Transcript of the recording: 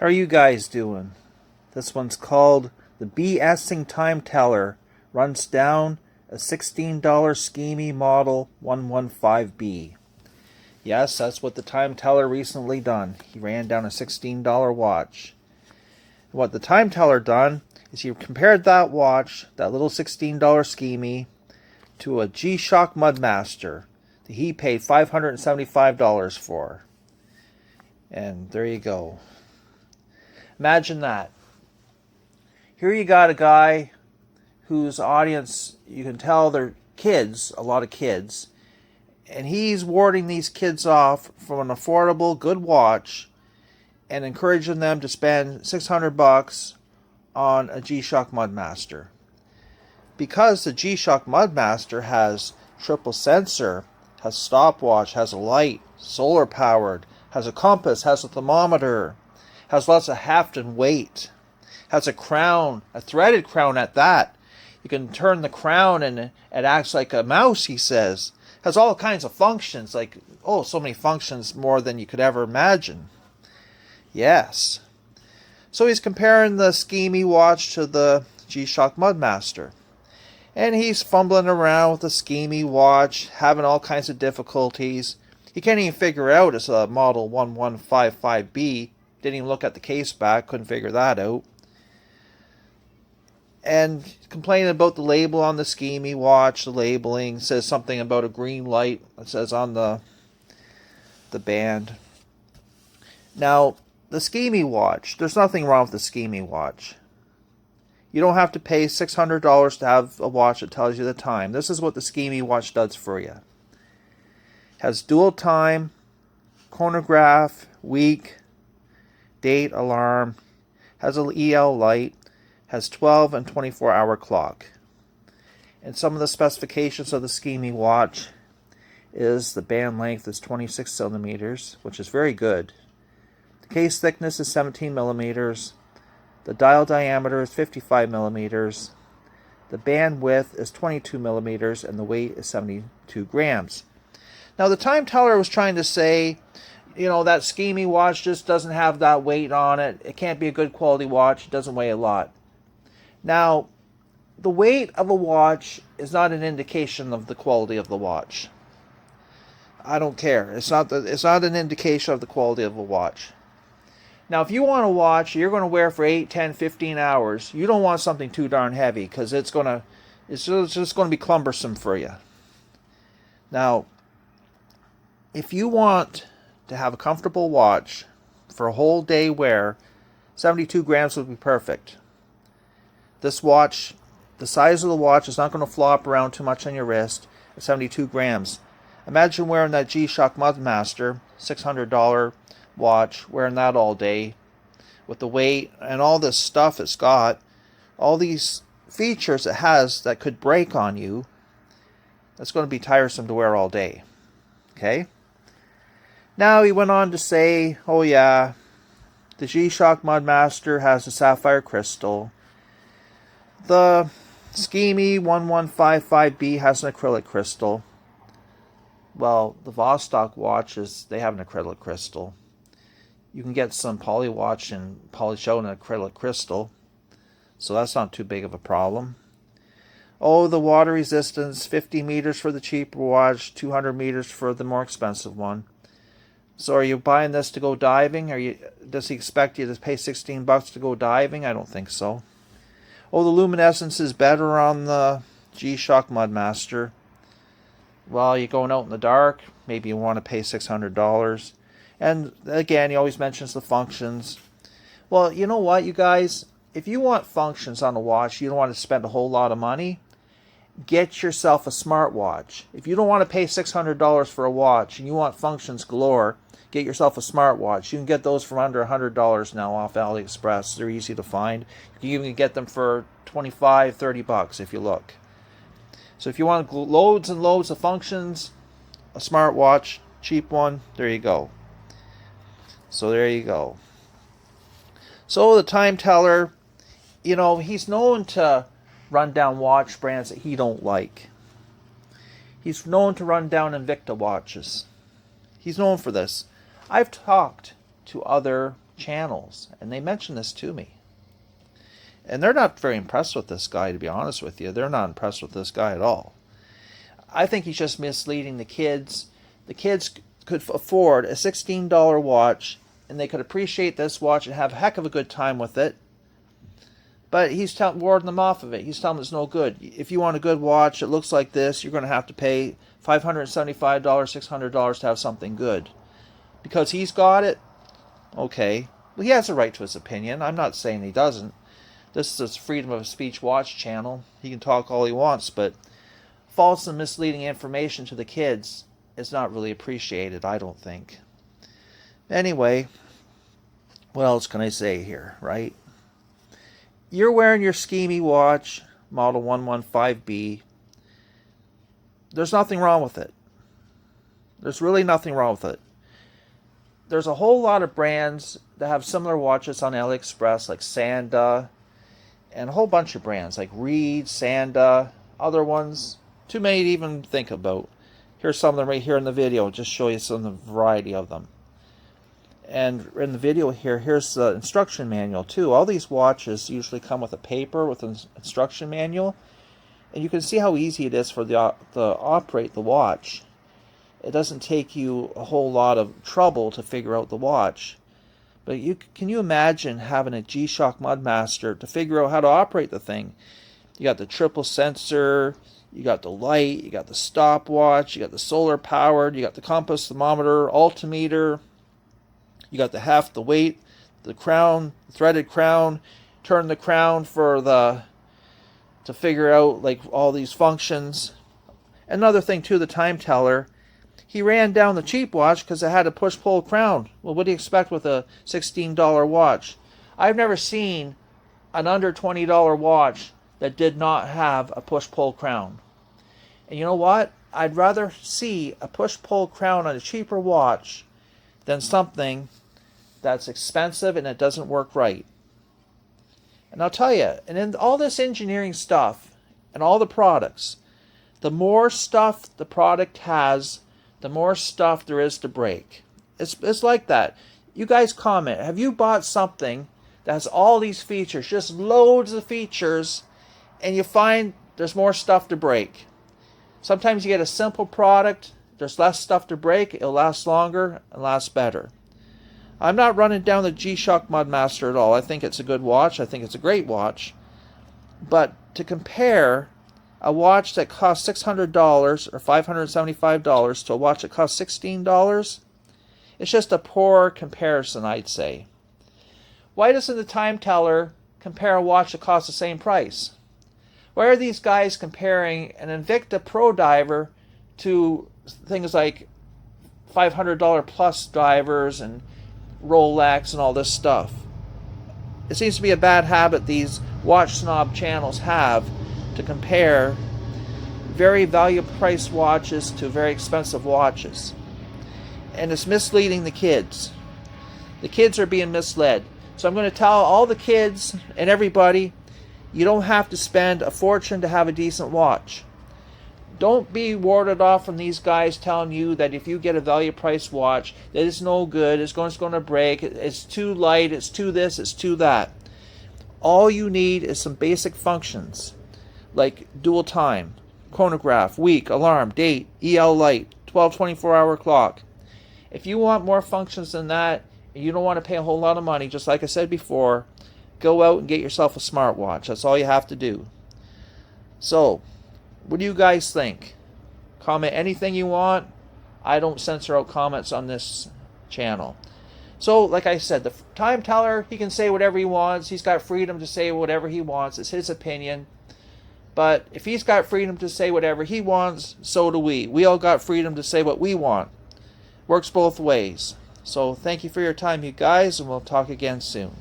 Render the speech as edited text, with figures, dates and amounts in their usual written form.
How are you guys doing? This one's called the BSing Time Teller. Runs down a $16 SKMEI Model 115B. Yes, that's what the time teller recently done. He ran down a $16 watch. What the time teller done is he compared that watch, that little $16 SKMEI, to a G-SHOCK Mudmaster that he paid $575 for. And there you go. Imagine that. Here you got a guy whose audience, you can tell they're kids, a lot of kids, and he's warding these kids off from an affordable, good watch and encouraging them to spend $600 on a G-SHOCK Mudmaster. Because the G-SHOCK Mudmaster has triple sensor, has stopwatch, has a light, solar powered, has a compass, has a thermometer, has lots of heft and weight, has a crown, a threaded crown at that. You can turn the crown and it acts like a mouse, he says. Has all kinds of functions, like, oh, so many functions, more than you could ever imagine. Yes. So he's comparing the SKMEI watch to the G-SHOCK Mudmaster. And he's fumbling around with the SKMEI watch, having all kinds of difficulties. He can't even figure out it's a model 1155B. Didn't even look at the case back, couldn't figure that out. And complaining about the label on the SKMEI watch. The labeling says something about a green light. It says on the band. Now, the SKMEI watch, there's nothing wrong with the SKMEI watch. You don't have to pay $600 to have a watch that tells you the time. This is what the SKMEI watch does for you. It has dual time, chronograph, week, date, alarm, has an EL light, has 12 and 24-hour clock. And some of the specifications of the SKMEI watch is the band length is 26 centimeters, which is very good. The case thickness is 17 millimeters. The dial diameter is 55 millimeters. The band width is 22 millimeters, and the weight is 72 grams. Now, the time teller was trying to say, you know, that SKMEI watch just doesn't have that weight on it. It can't be a good quality watch. It doesn't weigh a lot. Now, the weight of a watch is not an indication of the quality of the watch. I don't care. It's not an indication of the quality of a watch. Now, if you want a watch you're going to wear for 8, 10, 15 hours, you don't want something too darn heavy because it's just going to be cumbersome for you. Now, if you want to have a comfortable watch for a whole day wear, 72 grams would be perfect. This watch, the size of the watch is not going to flop around too much on your wrist at 72 grams. Imagine wearing that G-SHOCK Mudmaster, $600 watch, wearing that all day with the weight and all this stuff it's got, all these features it has that could break on you. That's going to be tiresome to wear all day. Okay? Now he went on to say, oh yeah, the G-SHOCK Mudmaster has a sapphire crystal. The SKMEI 1155B has an acrylic crystal. Well, the Vostok watches, they have an acrylic crystal. You can get some Polywatch and Polyshow in an acrylic crystal, so that's not too big of a problem. Oh, the water resistance, 50 meters for the cheaper watch, 200 meters for the more expensive one. So are you buying this to go diving? Does he expect you to pay $16 to go diving? I don't think so. Oh, the luminescence is better on the G-SHOCK Mudmaster. Well, you're going out in the dark. Maybe you want to pay $600. And again, he always mentions the functions. Well, you know what, you guys? If you want functions on a watch, you don't want to spend a whole lot of money, get yourself a smartwatch. If you don't want to pay $600 for a watch and you want functions galore, get yourself a smartwatch. You can get those for under $100 now off AliExpress. They're easy to find. You can even get them for $25, $30 if you look. So if you want loads and loads of functions, a smartwatch, cheap one, there you go. So there you go. So the time teller, you know, he's known to run down watch brands that he don't like. He's known to run down Invicta watches. He's known for this. I've talked to other channels, and they mentioned this to me. And they're not very impressed with this guy, to be honest with you. They're not impressed with this guy at all. I think he's just misleading the kids. The kids could afford a $16 watch, and they could appreciate this watch and have a heck of a good time with it. But he's warding them off of it. He's telling them it's no good. If you want a good watch that looks like this, you're going to have to pay $575, $600 to have something good. Because he's got it, okay. Well, he has a right to his opinion. I'm not saying he doesn't. This is a freedom of speech watch channel. He can talk all he wants, but false and misleading information to the kids is not really appreciated, I don't think. Anyway, what else can I say here, right? You're wearing your SKMEI watch, model 115B. There's nothing wrong with it. There's really nothing wrong with it. There's a whole lot of brands that have similar watches on AliExpress, like Sanda, and a whole bunch of brands like Reed, Sanda, other ones. Too many to even think about. Here's some of them right here in the video. I'll just show you some of the variety of them. And in the video here, here's the instruction manual too. All these watches usually come with a paper with an instruction manual. And you can see how easy it is for to operate the watch. It doesn't take you a whole lot of trouble to figure out the watch. But can you imagine having a G-SHOCK Mudmaster to figure out how to operate the thing? You got the triple sensor, you got the light, you got the stopwatch, you got the solar powered, you got the compass, thermometer, altimeter, you got the heft, the weight, the crown, threaded crown, turn the crown to figure out like all these functions. Another thing too, the time teller. He ran down the cheap watch because it had a push-pull crown. Well, what do you expect with a $16 watch? I've never seen an under $20 watch that did not have a push-pull crown. And you know what? I'd rather see a push-pull crown on a cheaper watch than something that's expensive and it doesn't work right. And I'll tell you, and in all this engineering stuff and all the products, the more stuff the product has, the more stuff there is to break. It's like that. You guys comment. Have you bought something that has all these features, just loads of features, and you find there's more stuff to break? Sometimes you get a simple product, there's less stuff to break, it'll last longer and last better. I'm not running down the G-SHOCK Mudmaster at all. I think it's a good watch. I think it's a great watch. But to compare a watch that costs $600 or $575 to a watch that costs $16, it's just a poor comparison, I'd say. Why doesn't the time teller compare a watch that costs the same price? Why are these guys comparing an Invicta Pro diver to things like $500 plus divers and Rolex and all this stuff? It seems to be a bad habit these watch snob channels have to compare very value priced watches to very expensive watches. And it's misleading the kids. The kids are being misled. So I'm going to tell all the kids and everybody, you don't have to spend a fortune to have a decent watch. Don't be warded off from these guys telling you that if you get a value price watch, that it's no good, it's going to break, it's too light, it's too this, it's too that. All you need is some basic functions like dual time, chronograph, week, alarm, date, EL light, 12 24-hour clock. If you want more functions than that, and you don't want to pay a whole lot of money, just like I said before, go out and get yourself a smartwatch. That's all you have to do. So, what do you guys think? Comment anything you want. I don't censor out comments on this channel. So, like I said, the time teller, he can say whatever he wants. He's got freedom to say whatever he wants. It's his opinion. But if he's got freedom to say whatever he wants, so do we. We all got freedom to say what we want. Works both ways. So, thank you for your time, you guys, and we'll talk again soon.